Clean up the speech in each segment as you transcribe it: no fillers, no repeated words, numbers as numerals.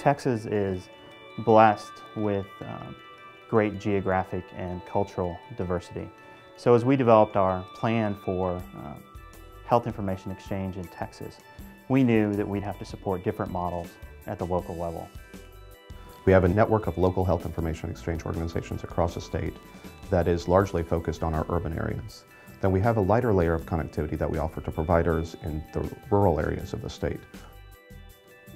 Texas is blessed with great geographic and cultural diversity. So as we developed our plan for health information exchange in Texas, we knew that we'd have to support different models at the local level. We have a network of local health information exchange organizations across the state that is largely focused on our urban areas. Then we have a lighter layer of connectivity that we offer to providers in the rural areas of the state.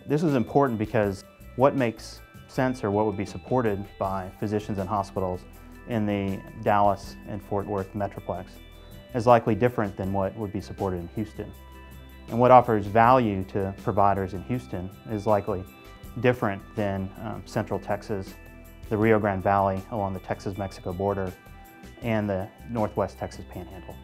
This is important because what makes sense or what would be supported by physicians and hospitals in the Dallas and Fort Worth Metroplex is likely different than what would be supported in Houston. And what offers value to providers in Houston is likely different than Central Texas, the Rio Grande Valley along the Texas-Mexico border, and the Northwest Texas Panhandle.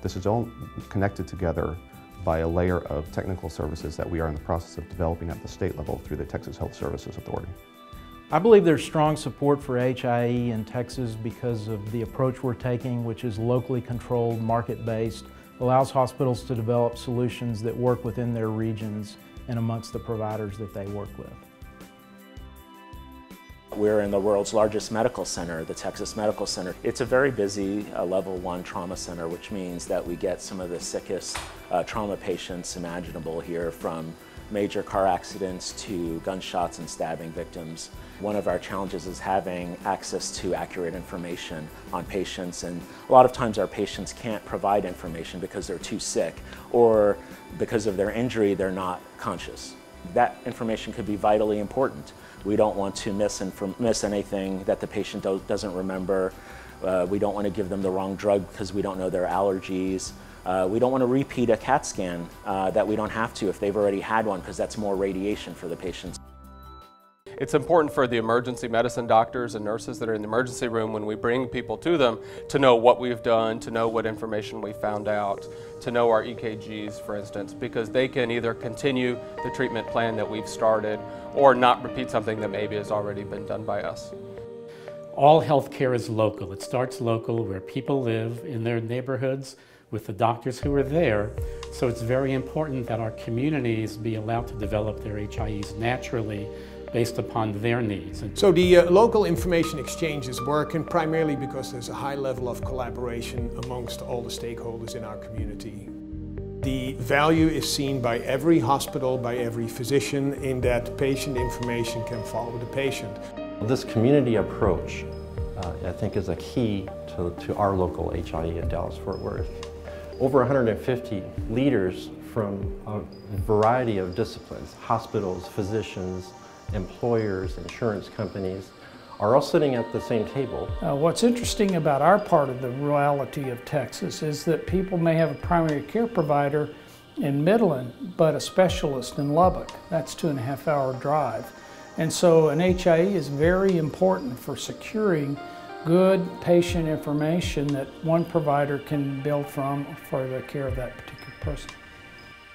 This is all connected together by a layer of technical services that we are in the process of developing at the state level through the Texas Health Services Authority. I believe there's strong support for HIE in Texas because of the approach we're taking, which is locally controlled, market-based, allows hospitals to develop solutions that work within their regions and amongst the providers that they work with. We're in the world's largest medical center, the Texas Medical Center. It's a very busy level 1 trauma center, which means that we get some of the sickest trauma patients imaginable here, from major car accidents to gunshots and stabbing victims. One of our challenges is having access to accurate information on patients, and a lot of times our patients can't provide information because they're too sick, or because of their injury they're not conscious. That information could be vitally important. We don't want to miss anything that the patient doesn't remember. We don't want to give them the wrong drug because we don't know their allergies. We don't want to repeat a CAT scan that we don't have to if they've already had one, because that's more radiation for the patients. It's important for the emergency medicine doctors and nurses that are in the emergency room, when we bring people to them, to know what we've done, to know what information we found out, to know our EKGs, for instance, because they can either continue the treatment plan that we've started or not repeat something that maybe has already been done by us. All healthcare is local. It starts local, where people live in their neighborhoods with the doctors who are there. So it's very important that our communities be allowed to develop their HIEs naturally based upon their needs. So the local information exchange is working primarily because there's a high level of collaboration amongst all the stakeholders in our community. The value is seen by every hospital, by every physician, in that patient information can follow the patient. This community approach, I think, is a key to our local HIE in Dallas-Fort Worth. Over 150 leaders from a variety of disciplines, hospitals, physicians, employers, insurance companies, are all sitting at the same table. What's interesting about our part of the rurality of Texas is that people may have a primary care provider in Midland, but a specialist in Lubbock. That's a 2.5-hour drive. And so an HIE is very important for securing good patient information that one provider can build from for the care of that particular person.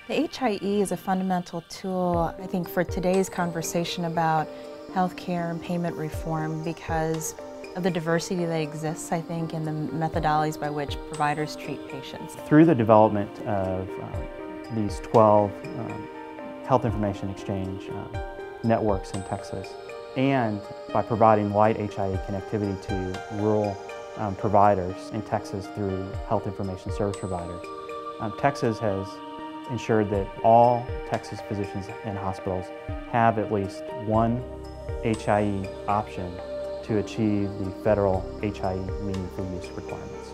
The HIE is a fundamental tool, I think, for today's conversation about healthcare and payment reform, because of the diversity that exists, I think, in the methodologies by which providers treat patients. Through the development of these 12 health information exchange networks in Texas, and by providing light HIE connectivity to rural providers in Texas through health information service providers, Texas has ensured that all Texas physicians and hospitals have at least one HIE option to achieve the federal HIE meaningful use requirements.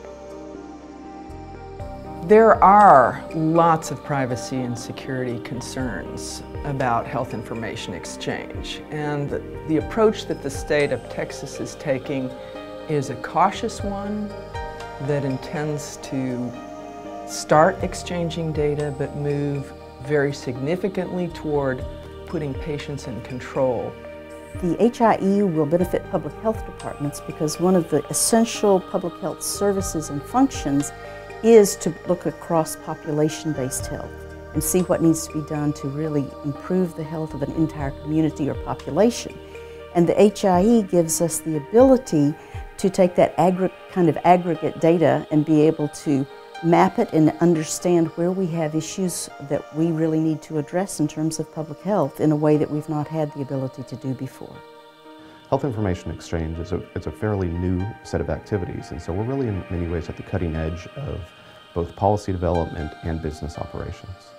There are lots of privacy and security concerns about health information exchange, and the approach that the state of Texas is taking is a cautious one that intends to start exchanging data but move very significantly toward putting patients in control. The HIE will benefit public health departments because one of the essential public health services and functions is to look across population-based health and see what needs to be done to really improve the health of an entire community or population. And the HIE gives us the ability to take that kind of aggregate data and be able to map it and understand where we have issues that we really need to address in terms of public health in a way that we've not had the ability to do before. Health information exchange is a fairly new set of activities, and so we're really in many ways at the cutting edge of both policy development and business operations.